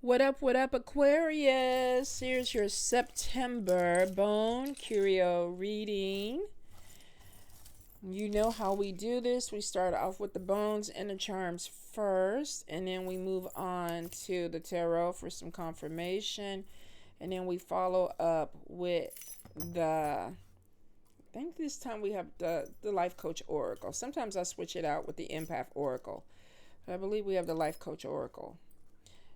What up, Aquarius? Here's your September Bone Curio reading. You know how we do this. We start off with the bones and the charms first, and then we move on to the tarot for some confirmation, and then we follow up with I think this time we have the Life Coach Oracle. Sometimes I switch it out with the Empath Oracle, but I believe we have the Life Coach Oracle,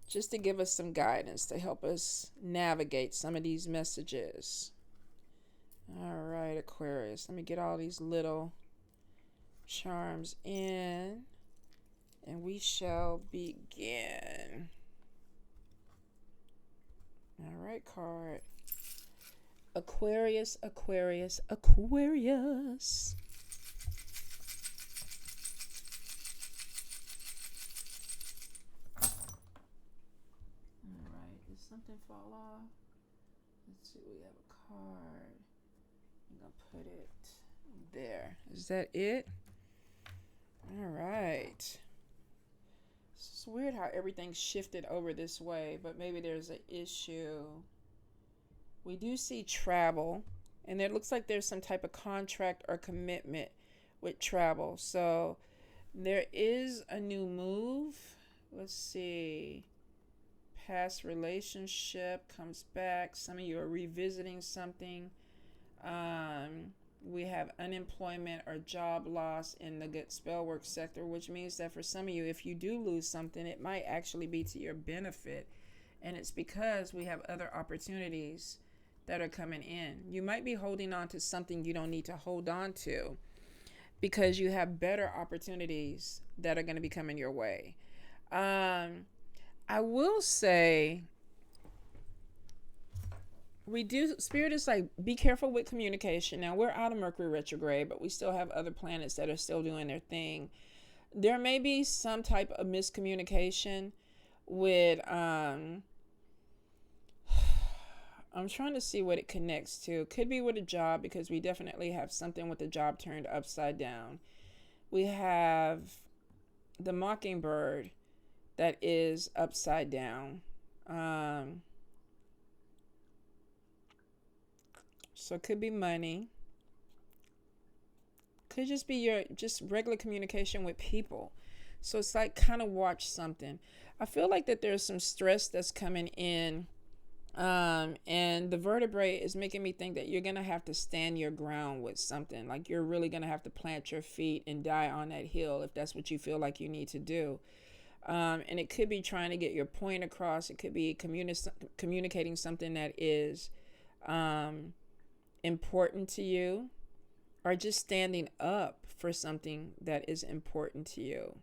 just to give us some guidance to help us navigate some of these messages. All right, Aquarius, let me get all these little charms in, and we shall begin. All right, card. Aquarius, Aquarius, Aquarius. Something fall off. Let's see, we have a card. I'm gonna put it there. Is that it? All right. It's weird how everything's shifted over this way, but maybe there's an issue. We do see travel, and it looks like there's some type of contract or commitment with travel. So there is a new move. Let's see. Past relationship comes back. Some of you are revisiting something. We have unemployment or job loss in the good spell work sector, which means that for some of you, if you do lose something, it might actually be to your benefit. And it's because we have other opportunities that are coming in. You might be holding on to something you don't need to hold on to because you have better opportunities that are going to be coming your way. I will say, Spirit is like, be careful with communication. Now, we're out of Mercury retrograde, but we still have other planets that are still doing their thing. There may be some type of miscommunication with, I'm trying to see what it connects to. Could be with a job, because we definitely have something with the job turned upside down. We have the Mockingbird that is upside down. So it could be money. Could just be your just regular communication with people. So it's like, kind of watch something. I feel like that there's some stress that's coming in. And the vertebrae is making me think that you're going to have to stand your ground with something. Like, you're really going to have to plant your feet and die on that hill if that's what you feel like you need to do. And it could be trying to get your point across. It could be communicating something that is important to you, or just standing up for something that is important to you.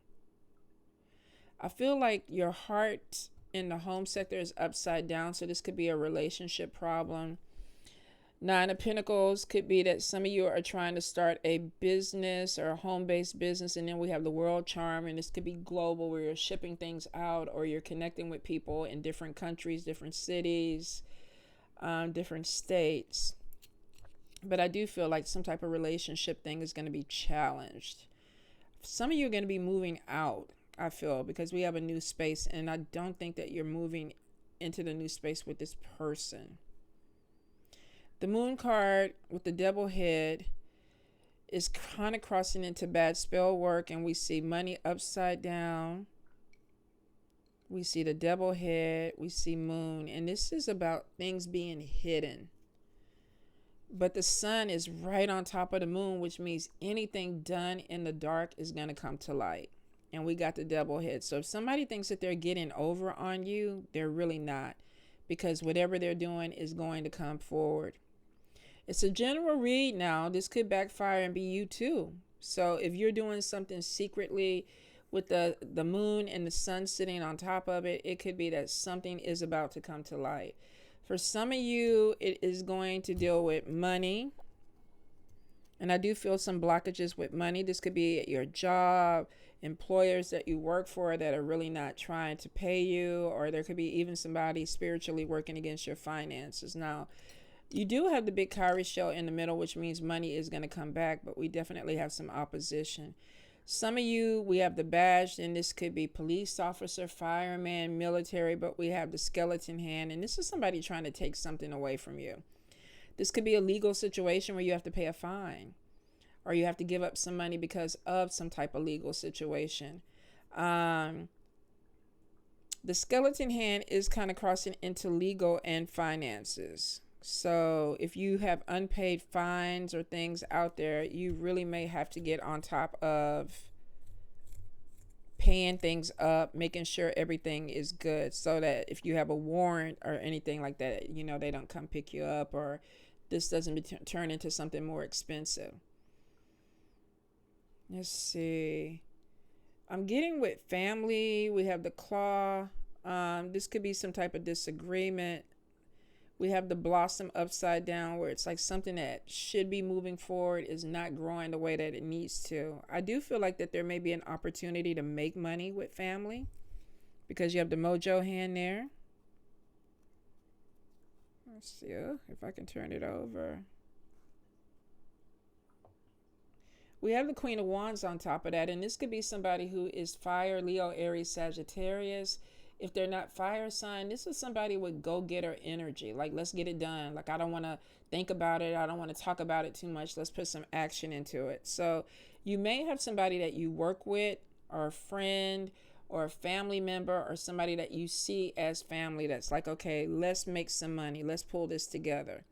I feel like your heart in the home sector is upside down, so this could be a relationship problem. Nine of Pentacles could be that some of you are trying to start a business or a home-based business, and then we have the World Charm, and this could be global, where you're shipping things out or you're connecting with people in different countries, different cities, different states. But I do feel like some type of relationship thing is going to be challenged. Some of you are going to be moving out, I feel, because we have a new space, and I don't think that you're moving into the new space with this person. The Moon card with the Devil head is kind of crossing into bad spell work, and we see money upside down. We see the Devil head. We see Moon, and this is about things being hidden. But the sun is right on top of the moon, which means anything done in the dark is going to come to light. And we got the Devil head. So if somebody thinks that they're getting over on you, they're really not, because whatever they're doing is going to come forward. It's a general read now. This could backfire and be you too. So if you're doing something secretly with the moon and the sun sitting on top of it, it could be that something is about to come to light. For some of you, it is going to deal with money. And I do feel some blockages with money. This could be at your job, employers that you work for that are really not trying to pay you, or there could be even somebody spiritually working against your finances. Now, you do have the big cowrie shell in the middle, which means money is going to come back, but we definitely have some opposition. Some of you, we have the badge, and this could be police officer, fireman, military, but we have the skeleton hand, and this is somebody trying to take something away from you. This could be a legal situation where you have to pay a fine, or you have to give up some money because of some type of legal situation. The skeleton hand is kind of crossing into legal and finances. So if you have unpaid fines or things out there, you really may have to get on top of paying things up, making sure everything is good, so that if you have a warrant or anything like that, you know, they don't come pick you up, or this doesn't turn into something more expensive. Let's see. I'm getting with family. We have the claw. This could be some type of disagreement. We have the blossom upside down, where it's like something that should be moving forward is not growing the way that it needs to. I do feel like that there may be an opportunity to make money with family, because you have the mojo hand there. Let's see if I can turn it over. We have the Queen of Wands on top of that, and this could be somebody who is fire, Leo, Aries, Sagittarius. If they're not fire sign, this is somebody with go-getter energy. Like, let's get it done. Like, I don't want to think about it. I don't want to talk about it too much. Let's put some action into it. So you may have somebody that you work with, or a friend, or a family member, or somebody that you see as family that's like, okay, let's make some money. Let's pull this together.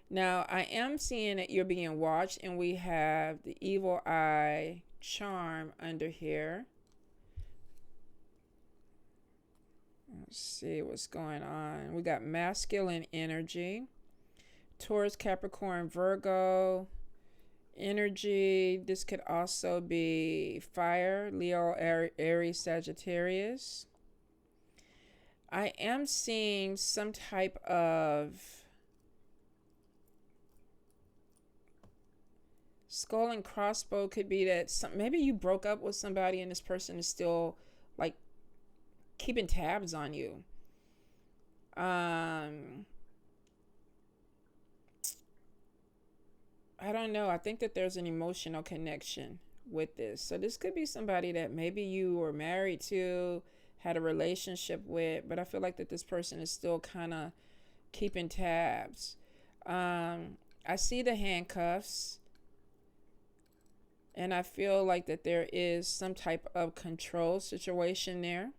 Now, I am seeing that you're being watched, and we have the evil eye charm under here. Let's see what's going on. We got masculine energy, Taurus, Capricorn, Virgo energy. This could also be fire, Leo, Aries, Sagittarius. I am seeing some type of skull and crossbow. Could be that maybe you broke up with somebody and this person is still like keeping tabs on you. I don't know. I think that there's an emotional connection with this. So this could be somebody that maybe you were married to, had a relationship with, but I feel like that this person is still kind of keeping tabs. I see the handcuffs, and I feel like that there is some type of control situation there,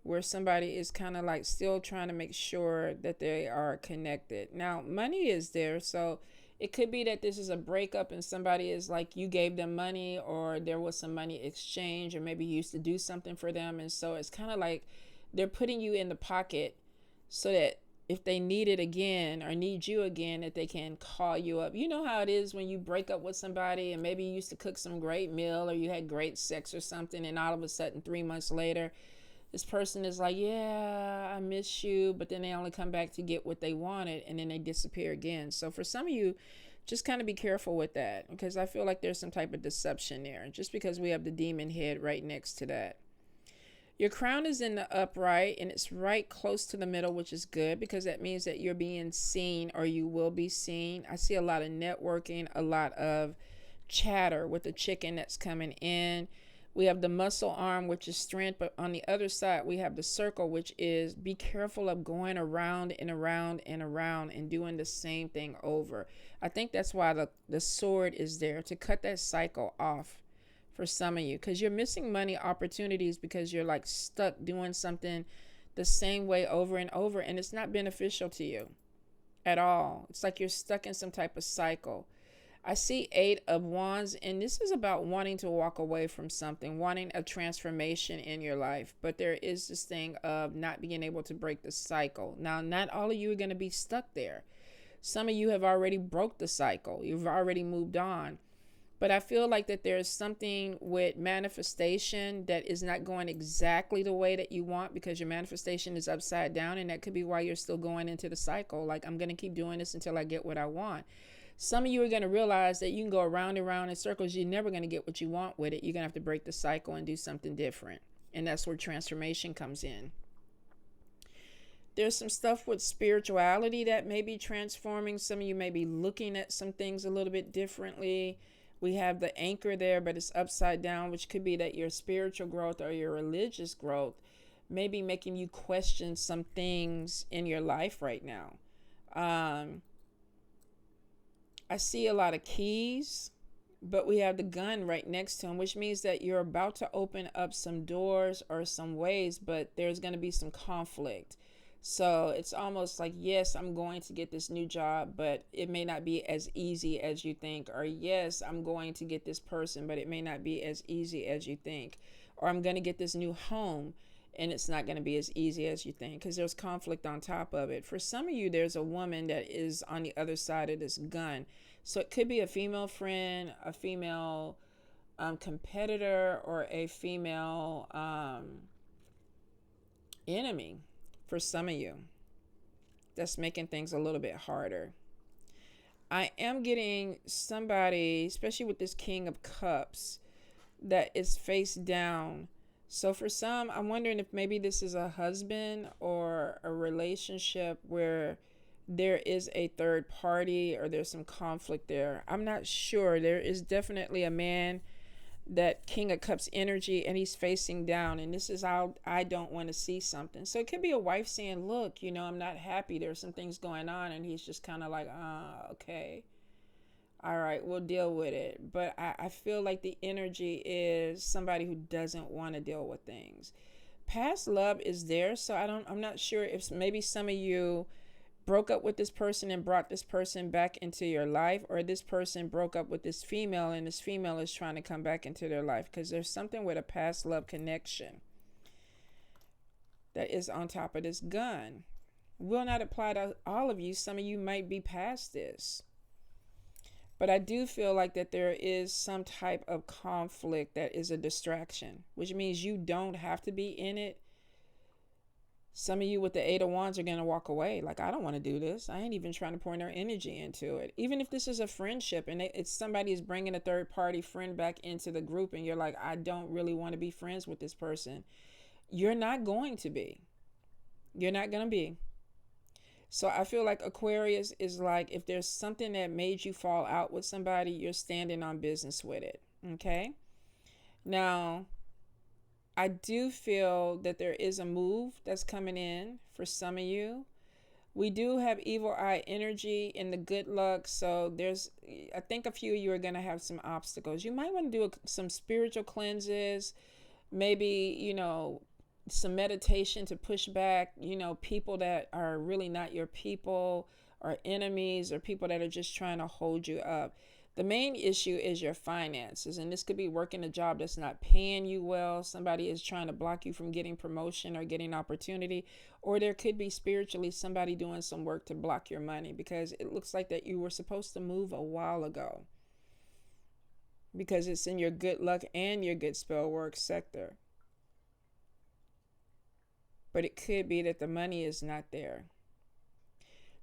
where somebody is kind of like still trying to make sure that they are connected. Now, money is there, so it could be that this is a breakup and somebody is like, you gave them money, or there was some money exchange, or maybe you used to do something for them, and so it's kind of like they're putting you in the pocket so that if they need it again or need you again, that they can call you up. You know how it is when you break up with somebody and maybe you used to cook some great meal, or you had great sex or something, and all of a sudden 3 months later this person is like, yeah, I miss you, but then they only come back to get what they wanted, and then they disappear again. So for some of you, just kind of be careful with that, because I feel like there's some type of deception there, just because we have the demon head right next to that. Your crown is in the upright, and it's right close to the middle, which is good, because that means that you're being seen, or you will be seen. I see a lot of networking, a lot of chatter with the chicken that's coming in. We have the muscle arm, which is strength, but on the other side, we have the circle, which is be careful of going around and around and around and doing the same thing over. I think that's why the sword is there, to cut that cycle off for some of you, because you're missing money opportunities because you're like stuck doing something the same way over and over, and it's not beneficial to you at all. It's like you're stuck in some type of cycle. I see 8 of Wands, and this is about wanting to walk away from something, wanting a transformation in your life. But there is this thing of not being able to break the cycle. Now, not all of you are going to be stuck there. Some of you have already broke the cycle. You've already moved on. But I feel like that there's something with manifestation that is not going exactly the way that you want, because your manifestation is upside down, and that could be why you're still going into the cycle. Like, I'm going to keep doing this until I get what I want. Some of you are going to realize that you can go around and around in circles. You're never going to get what you want with it. You're going to have to break the cycle and do something different. And that's where transformation comes in. There's some stuff with spirituality that may be transforming. Some of you may be looking at some things a little bit differently. We have the anchor there, but it's upside down, which could be that your spiritual growth or your religious growth may be making you question some things in your life right now. I see a lot of keys, but we have the gun right next to him, which means that you're about to open up some doors or some ways, but there's going to be some conflict. So it's almost like, yes, I'm going to get this new job, but it may not be as easy as you think. Or yes, I'm going to get this person, but it may not be as easy as you think. Or I'm going to get this new home, and it's not going to be as easy as you think, because there's conflict on top of it. For some of you, there's a woman that is on the other side of this gun. So it could be a female friend, a female competitor, or a female enemy for some of you. That's making things a little bit harder. I am getting somebody, especially with this King of Cups, that is face down. So for some, I'm wondering if maybe this is a husband or a relationship where there is a third party or there's some conflict there. I'm not sure. There is definitely a man, that King of Cups energy, and he's facing down, and this is how I don't want to see something. So it could be a wife saying, look, I'm not happy, there's some things going on, and he's just kind of like, okay, all right, we'll deal with it. But I feel like the energy is somebody who doesn't want to deal with things. Past love is there, so I'm not sure if maybe some of you broke up with this person and brought this person back into your life, or this person broke up with this female and this female is trying to come back into their life, because there's something with a past love connection that is on top of this gun. Will not apply to all of you. Some of you might be past this, but I do feel like that there is some type of conflict that is a distraction, which means you don't have to be in it. Some of you with the Eight of Wands are going to walk away. Like, I don't want to do this. I ain't even trying to pour their energy into it. Even if this is a friendship and it's somebody is bringing a third party friend back into the group, and you're like, I don't really want to be friends with this person. You're not going to be. You're not going to be. So I feel like Aquarius is like, if there's something that made you fall out with somebody, you're standing on business with it. Okay? Now, I do feel that there is a move that's coming in for some of you. We do have evil eye energy in the good luck. So I think a few of you are going to have some obstacles. You might want to do some spiritual cleanses, maybe, some meditation to push back, people that are really not your people, or enemies, or people that are just trying to hold you up. The main issue is your finances, and this could be working a job that's not paying you well. Somebody is trying to block you from getting promotion or getting opportunity, or there could be spiritually somebody doing some work to block your money, because it looks like that you were supposed to move a while ago, because it's in your good luck and your good spell work sector. But it could be that the money is not there.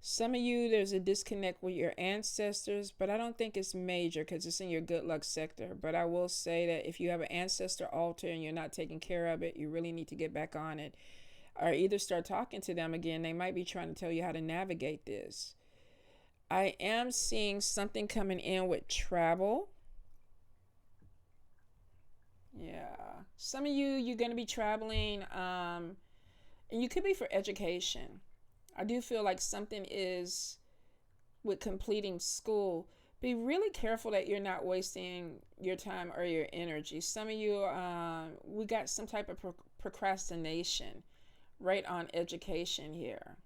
Some of you, there's a disconnect with your ancestors, but I don't think it's major because it's in your good luck sector. But I will say that if you have an ancestor altar and you're not taking care of it, you really need to get back on it, or either start talking to them again. They might be trying to tell you how to navigate this. I am seeing something coming in with travel. Yeah. Some of you're going to be traveling, and you could be for education. I do feel like something is with completing school. Be really careful that you're not wasting your time or your energy. Some of you, we got some type of procrastination right on education here.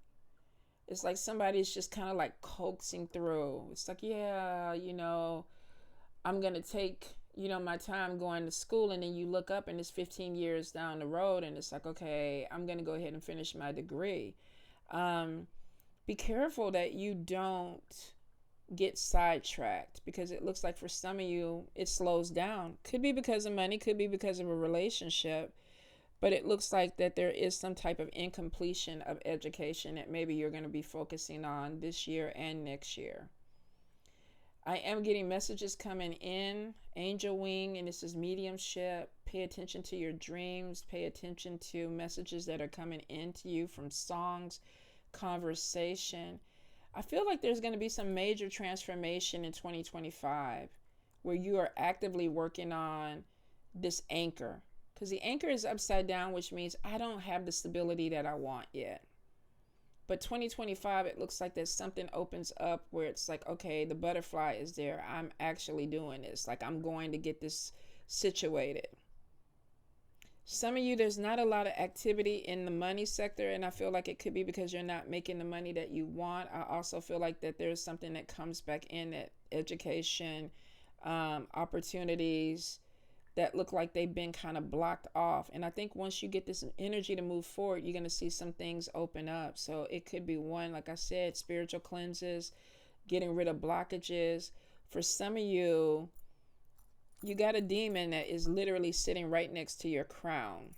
It's like somebody's just kind of like coaxing through. It's like, yeah, I'm going to take, my time going to school. And then you look up and it's 15 years down the road. And it's like, okay, I'm going to go ahead and finish my degree. Be careful that you don't get sidetracked, because it looks like for some of you it slows down. Could be because of money, could be because of a relationship, but it looks like that there is some type of incompletion of education that maybe you're going to be focusing on this year and next year. I am getting messages coming in, angel wing, and this is mediumship. Pay attention to your dreams. Pay attention to messages that are coming into you from songs, conversation. I feel like there's going to be some major transformation in 2025 where you are actively working on this anchor. Because the anchor is upside down, which means I don't have the stability that I want yet. But 2025, it looks like there's something opens up where it's like, okay, the butterfly is there. I'm actually doing this. Like, I'm going to get this situated. Some of you, there's not a lot of activity in the money sector, and I feel like it could be because you're not making the money that you want. I also feel like that there's something that comes back in, that education, opportunities that look like they've been kind of blocked off. And I think once you get this energy to move forward, you're going to see some things open up. So it could be one, like I said, spiritual cleanses, getting rid of blockages. For some of you, you got a demon that is literally sitting right next to your crown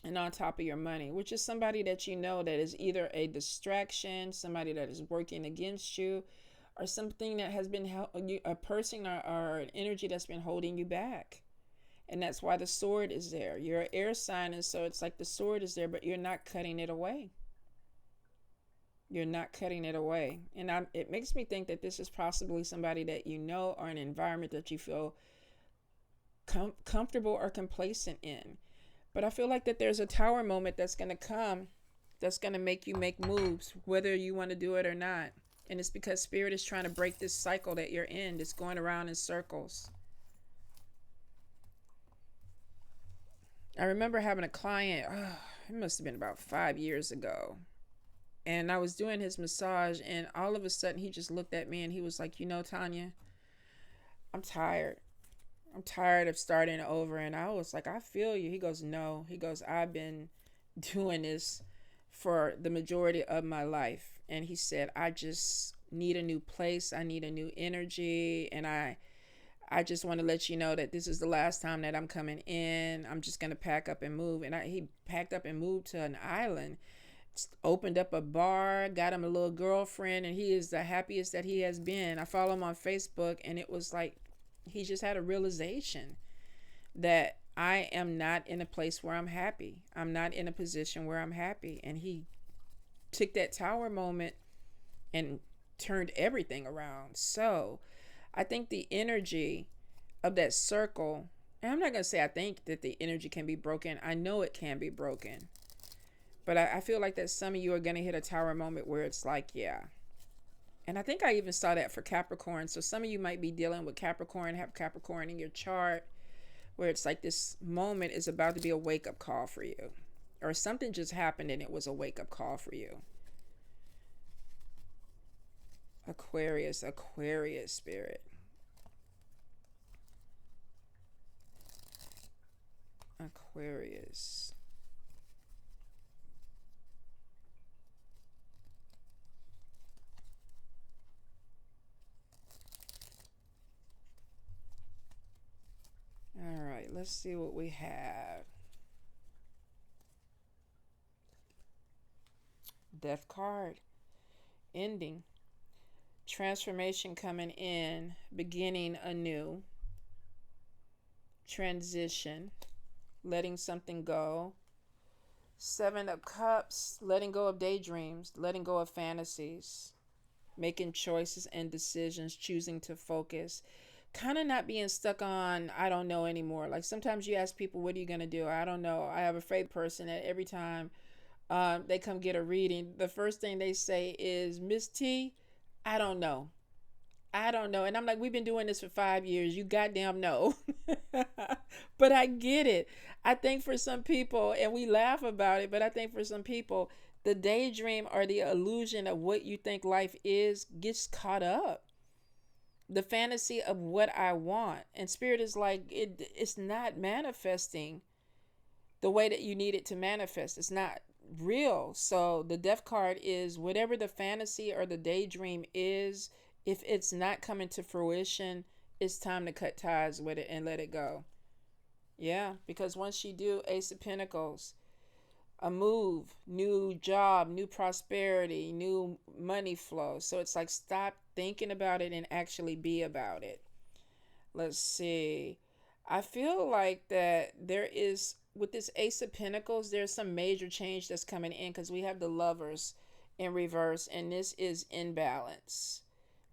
and on top of your money, which is somebody that you know that is either a distraction, somebody that is working against you, or something that has been a person or an energy that's been holding you back. And that's why the sword is there. You're an air sign, and so it's like the sword is there, but you're not cutting it away. You're not cutting it away. And it makes me think that this is possibly somebody that you know, or an environment that you feel comfortable or complacent in. But I feel like that there's a tower moment that's going to come, that's going to make you make moves, whether you want to do it or not. And it's because Spirit is trying to break this cycle that you're in, that's going around in circles. I remember having a client, it must have been about 5 years ago. And I was doing his massage, and all of a sudden he just looked at me and he was like, you know, Tonya, I'm tired. I'm tired of starting over. And I was like, I feel you. He goes, no. He goes, I've been doing this for the majority of my life. And he said, I just need a new place. I need a new energy. And I just want to let you know that this is the last time that I'm coming in. I'm just going to pack up and move. And he packed up and moved to an island, opened up a bar, got him a little girlfriend, and he is the happiest that he has been. I follow him on Facebook, and it was like he just had a realization that I am not in a place where I'm happy. I'm not in a position where I'm happy. And he took that tower moment and turned everything around. So I think the energy of that circle, and I'm not going to say I think that the energy can be broken. I know it can be broken. But I feel like that some of you are going to hit a tower moment where it's like, yeah. And I think I even saw that for Capricorn. So some of you might be dealing with Capricorn, have Capricorn in your chart, where it's like this moment is about to be a wake-up call for you. Or something just happened and it was a wake-up call for you. Aquarius spirit. Aquarius. All right, let's see what we have. Death card. Ending. Transformation coming in. Beginning anew. Transition. Letting something go. 7 of Cups. Letting go of daydreams. Letting go of fantasies. Making choices and decisions. Choosing to focus. Kind of not being stuck on, I don't know anymore. Like sometimes you ask people, what are you going to do? I don't know. I have a faith person that every time they come get a reading, the first thing they say is, Miss T, I don't know. I don't know. And I'm like, we've been doing this for 5 years. You goddamn know. But I get it. I think for some people, and we laugh about it, but I think for some people, the daydream or the illusion of what you think life is gets caught up. The fantasy of what I want. And Spirit is like, it's not manifesting the way that you need it to manifest. It's not real. So the death card is whatever the fantasy or the daydream is, if it's not coming to fruition, it's time to cut ties with it and let it go. Yeah, because once you do Ace of Pentacles, a move, new job, new prosperity, new money flow. So it's like, stop thinking about it and actually be about it. Let's see. I feel like that there is, with this Ace of Pentacles, there's some major change that's coming in because we have the Lovers in reverse, and this is imbalance.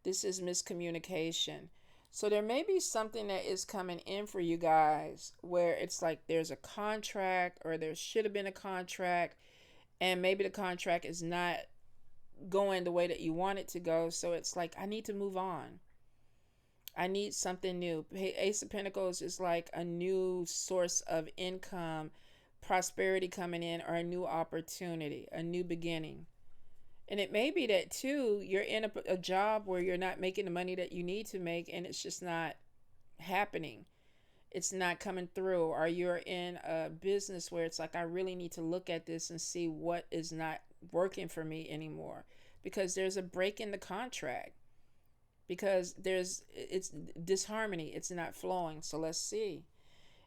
This is miscommunication. So there may be something that is coming in for you guys where it's like there's a contract, or there should have been a contract, and maybe the contract is not going the way that you want it to go. So it's like, I need to move on. I need something new. Ace of Pentacles is like a new source of income, prosperity coming in, or a new opportunity, a new beginning. And it may be that too, you're in a job where you're not making the money that you need to make, and it's just not happening. It's not coming through. Or you're in a business where it's like, I really need to look at this and see what is not working for me anymore, because there's a break in the contract, because it's disharmony, it's not flowing. So let's see.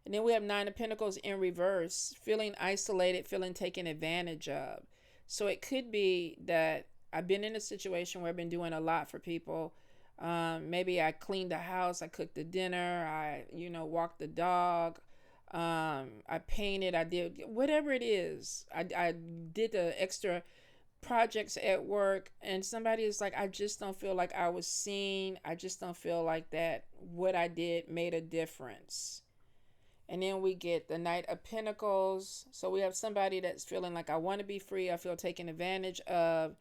And then we have Nine of Pentacles in reverse, feeling isolated, feeling taken advantage of. So it could be that I've been in a situation where I've been doing a lot for people. Maybe I cleaned the house, I cooked the dinner, I walked the dog, I painted, I did whatever it is. I did the extra projects at work, and somebody is like, I just don't feel like I was seen. I just don't feel like that what I did made a difference. And then we get the Knight of Pentacles. So we have somebody that's feeling like, I want to be free, I feel taken advantage of,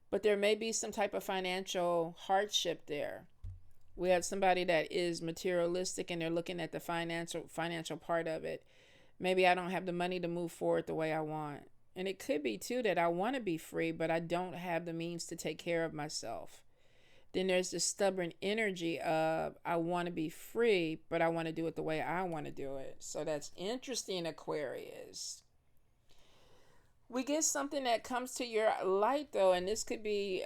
but there may be some type of financial hardship there. We have somebody that is materialistic, and they're looking at the financial part of it. Maybe I don't have the money to move forward the way I want. And it could be too that I want to be free, but I don't have the means to take care of myself. Then there's this stubborn energy of, I want to be free, but I want to do it the way I want to do it. So that's interesting, Aquarius. We get something that comes to your light though, and this could be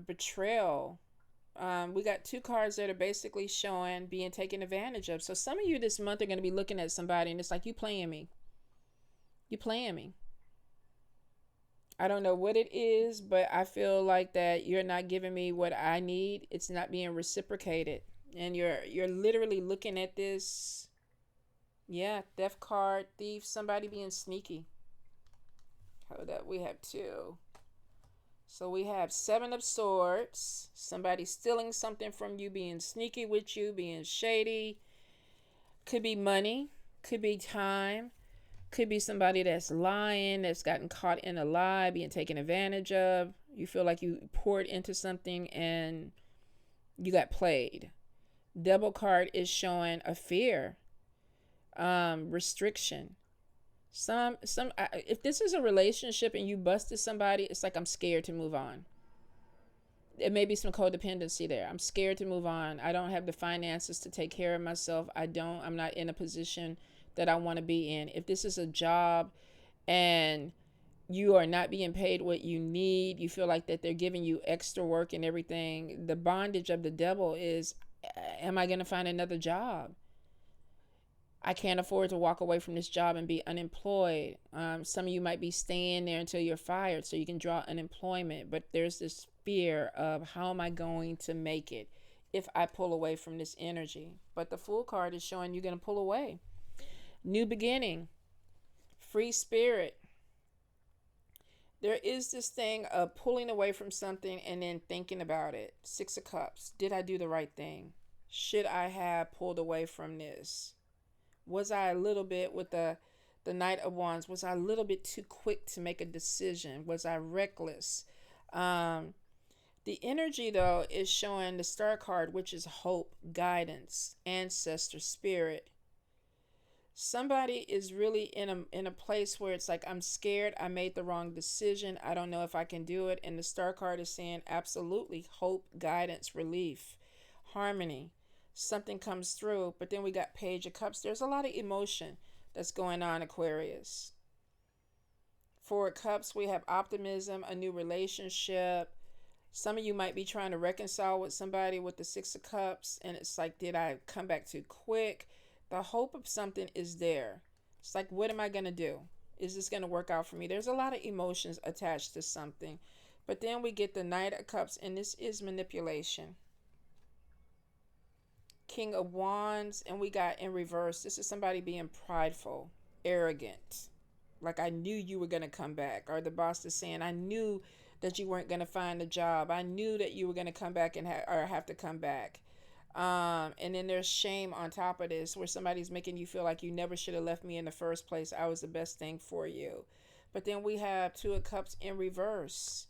betrayal. We got two cards that are basically showing being taken advantage of. So some of you this month are going to be looking at somebody, and it's like, you playing me. You playing me. I don't know what it is, but I feel like that you're not giving me what I need. It's not being reciprocated. And you're literally looking at this. Yeah, Death card, thief, somebody being sneaky. Hold up, we have two. So we have Seven of Swords. Somebody stealing something from you, being sneaky with you, being shady. Could be money, could be time. Could be somebody that's lying, that's gotten caught in a lie, being taken advantage of. You feel like you poured into something and you got played. Devil card is showing a fear, restriction. If this is a relationship and you busted somebody, it's like, I'm scared to move on. There may be some codependency there. I'm scared to move on. I don't have the finances to take care of myself. I'm not in a position that I want to be in. If this is a job and you are not being paid what you need, you feel like that they're giving you extra work and everything. The bondage of the devil is, am I going to find another job? I can't afford to walk away from this job and be unemployed. Some of you might be staying there until you're fired so you can draw unemployment. But there's this fear of, how am I going to make it if I pull away from this energy? But the Fool card is showing you're going to pull away. New beginning, free spirit. There is this thing of pulling away from something and then thinking about it. Six of Cups. Did I do the right thing? Should I have pulled away from this? Was I a little bit, with the Knight of Wands, was I a little bit too quick to make a decision? Was I reckless? The energy though is showing the Star card, which is hope, guidance, ancestor, spirit. Somebody is really in a place where it's like, I'm scared, I made the wrong decision, I don't know if I can do it. And the Star card is saying, absolutely, hope, guidance, relief, harmony. Something comes through. But then we got Page of Cups. There's a lot of emotion that's going on, Aquarius. Four of Cups, we have optimism, a new relationship. Some of you might be trying to reconcile with somebody with the Six of Cups, and it's like, did I come back too quick? The hope of something is there. It's like, what am I going to do? Is this going to work out for me? There's a lot of emotions attached to something. But then we get the Knight of Cups, and this is manipulation. King of Wands, and we got in reverse, this is somebody being prideful, arrogant. Like, I knew you were going to come back. Or the boss is saying, I knew that you weren't going to find a job. I knew that you were going to come back and have to come back. And then there's shame on top of this, where somebody's making you feel like you never should have left me in the first place. I was the best thing for you. But then we have Two of Cups in reverse,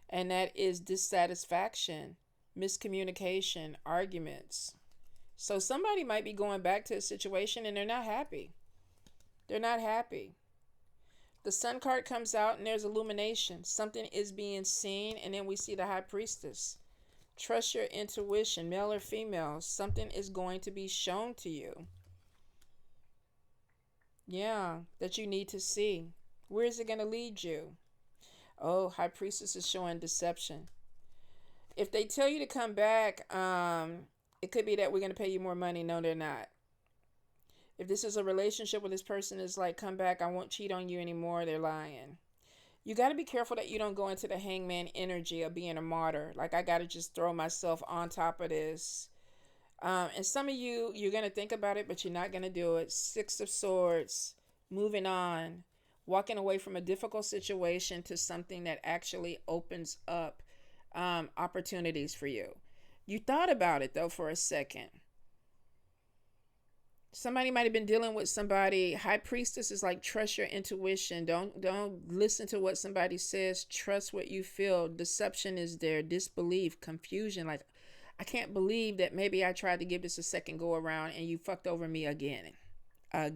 and that is dissatisfaction, miscommunication, arguments. So somebody might be going back to a situation and they're not happy. They're not happy. The Sun card comes out and there's illumination. Something is being seen, and then we see the High Priestess. Trust your intuition, male or female. Something is going to be shown to you. Yeah, that you need to see. Where is it going to lead you? Oh, High Priestess is showing deception. If they tell you to come back, it could be that we're going to pay you more money. No, they're not. If this is a relationship where this person is like, come back, I won't cheat on you anymore, they're lying. You got to be careful that you don't go into the hangman energy of being a martyr. Like, I got to just throw myself on top of this. And some of you, you're going to think about it, but you're not going to do it. Six of Swords, moving on, walking away from a difficult situation to something that actually opens up opportunities for you. You thought about it, though, for a second. Somebody might have been dealing with somebody. High Priestess is like, trust your intuition. Don't listen to what somebody says. Trust what you feel. Deception is there. Disbelief, confusion. Like, I can't believe that maybe I tried to give this a second go around and you fucked over me again. And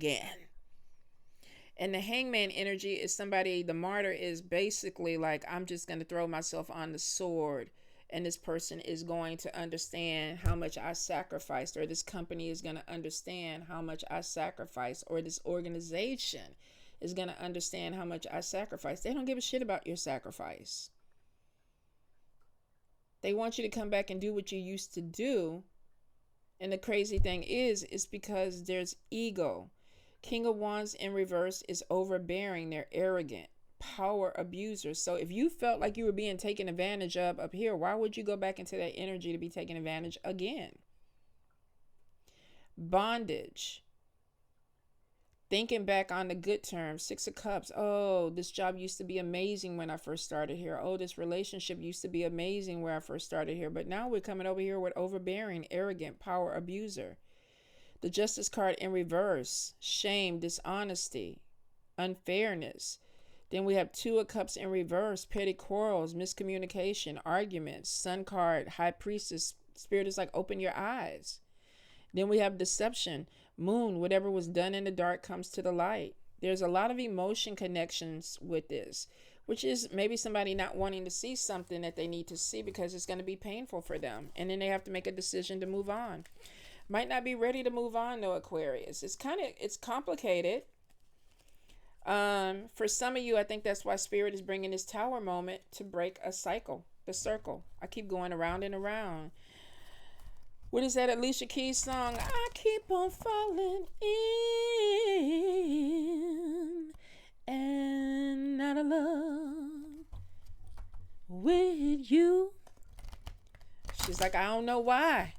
the hangman energy is somebody, the martyr is basically like, I'm just going to throw myself on the sword. And this person is going to understand how much I sacrificed, or this company is going to understand how much I sacrificed, or this organization is going to understand how much I sacrificed. They don't give a shit about your sacrifice. They want you to come back and do what you used to do. And the crazy thing is because there's ego. King of Wands in reverse is overbearing. They're arrogant. Power abusers. So if you felt like you were being taken advantage of up here, why would you go back into that energy to be taken advantage again? Bondage. Thinking back on the good terms. Six of Cups. Oh, this job used to be amazing when I first started here. Oh, this relationship used to be amazing where I first started here. But now we're coming over here with overbearing, arrogant, power abuser. The Justice card in reverse. Shame, dishonesty, unfairness. Then we have Two of Cups in reverse, petty quarrels, miscommunication, arguments. Sun card, High Priestess. Spirit is like, open your eyes. Then we have deception. Moon, whatever was done in the dark comes to the light. There's a lot of emotion connections with this, which is maybe somebody not wanting to see something that they need to see because it's going to be painful for them. And then they have to make a decision to move on. Might not be ready to move on, though, Aquarius. It's complicated. For some of you, I think that's why Spirit is bringing this Tower moment to break a cycle, the circle. I keep going around and around. What is that Alicia Keys song? I keep on falling in and out of love with you. She's like, I don't know why.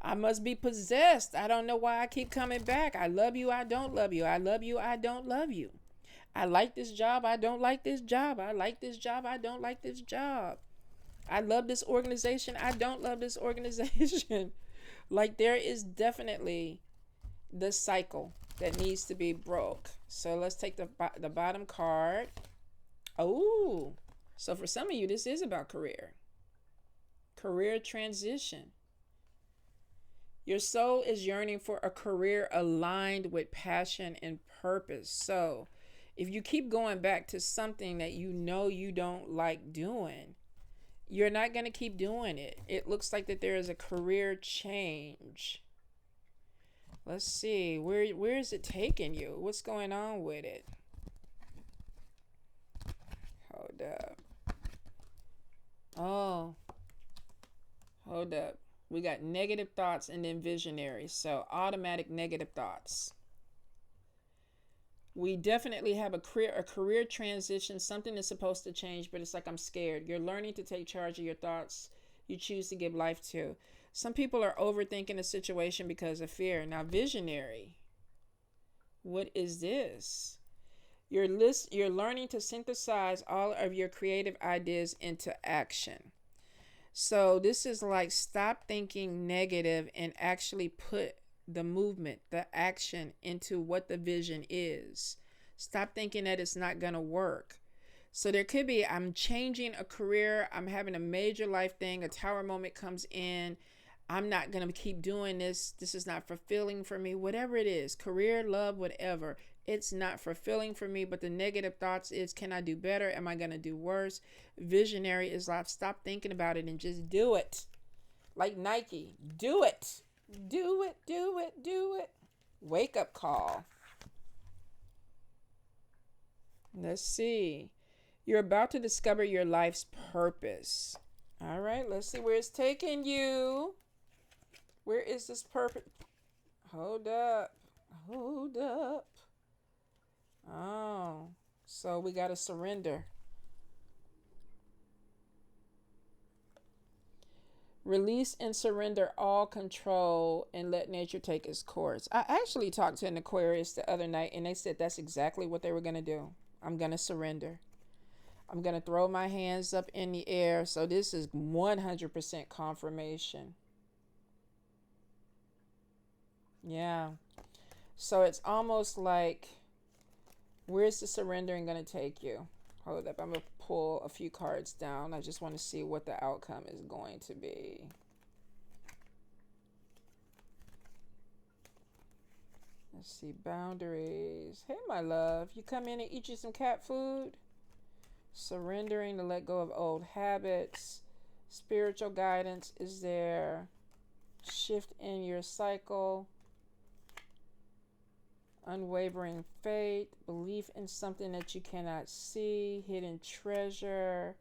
I must be possessed. I don't know why I keep coming back. I love you. I don't love you. I love you. I don't love you. I like this job. I don't like this job. I like this job. I don't like this job. I love this organization. I don't love this organization. Like, there is definitely the cycle that needs to be broke. So let's take the bottom card. Oh, so for some of you, this is about career. Career transition. Your soul is yearning for a career aligned with passion and purpose. So if you keep going back to something that you know you don't like doing, you're not going to keep doing it. It looks like that there is a career change. Let's see. Where is it taking you? What's going on with it? Hold up. Oh. Hold up. We got negative thoughts and then visionary. So automatic negative thoughts. We definitely have a career transition. Something is supposed to change, but it's like, I'm scared. You're learning to take charge of your thoughts. You choose to give life to. Some people are overthinking a situation because of fear. Now, visionary. What is this? You're learning to synthesize all of your creative ideas into action. So this is like, stop thinking negative and actually put the movement, the action into what the vision is. Stop thinking that it's not going to work. So there could be, I'm changing a career, I'm having a major life thing, a tower moment comes in. I'm not going to keep doing this. This is not fulfilling for me. Whatever it is, career, love, whatever. It's not fulfilling for me. But the negative thoughts is, can I do better? Am I going to do worse? Visionary is like, stop thinking about it and just do it. Like Nike, do it. Do it, do it, do it. Wake up call. Let's see. You're about to discover your life's purpose. All right, let's see where it's taking you. Where is this purpose? Hold up. Hold up. Oh, so we got to surrender. Release and surrender all control and let nature take its course. I actually talked to an Aquarius the other night and they said that's exactly what they were going to do. I'm going to surrender. I'm going to throw my hands up in the air. So this is 100% confirmation. Yeah. So it's almost like, where's the surrendering going to take you? Hold up. I'm going to pull a few cards down. I just want to see what the outcome is going to be. Let's see. Boundaries. Hey, my love. You come in and eat you some cat food? Surrendering to let go of old habits. Spiritual guidance is there. Shift in your cycle. Unwavering faith. Belief in something that you cannot see. Hidden treasure.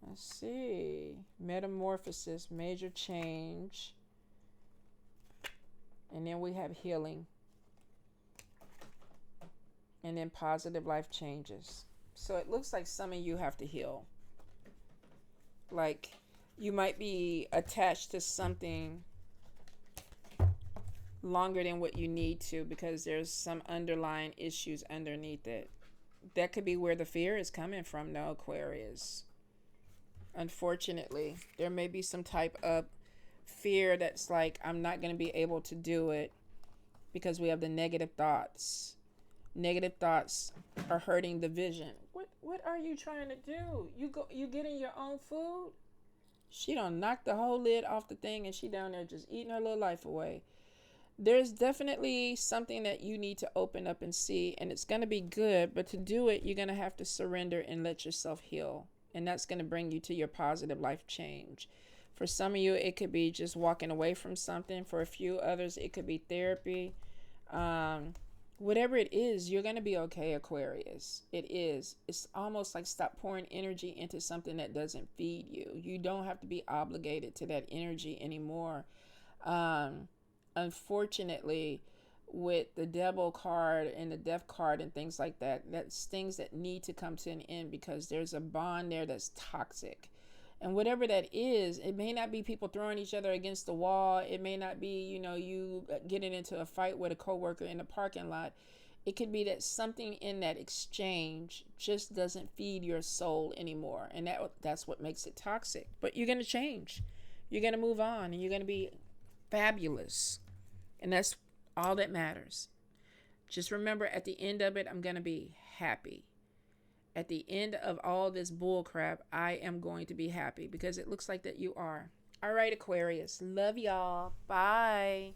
Let's see. Metamorphosis. Major change. And then we have healing. And then positive life changes. So it looks like some of you have to heal. Like you might be attached to something longer than what you need to because there's some underlying issues underneath it. That could be where the fear is coming from, no, Aquarius. Unfortunately, there may be some type of fear that's like, I'm not going to be able to do it because we have the negative thoughts. Negative thoughts are hurting the vision. What are you trying to do? You getting your own food? She done knocked the whole lid off the thing and she down there just eating her little life away. There's definitely something that you need to open up and see, and it's going to be good, but to do it, you're going to have to surrender and let yourself heal. And that's going to bring you to your positive life change. For some of you, it could be just walking away from something. For a few others, it could be therapy. Whatever it is, you're going to be okay, Aquarius. It is. It's almost like stop pouring energy into something that doesn't feed you. You don't have to be obligated to that energy anymore. Unfortunately, with the devil card and the death card and things like that, that's things that need to come to an end because there's a bond there that's toxic. And whatever that is, it may not be people throwing each other against the wall. It may not be, you getting into a fight with a coworker in the parking lot. It could be that something in that exchange just doesn't feed your soul anymore. And that's what makes it toxic. But you're going to change. You're going to move on and you're going to be fabulous. And that's all that matters. Just remember, at the end of it, I'm going to be happy. At the end of all this bull crap, I am going to be happy because it looks like that you are. All right, Aquarius. Love y'all. Bye.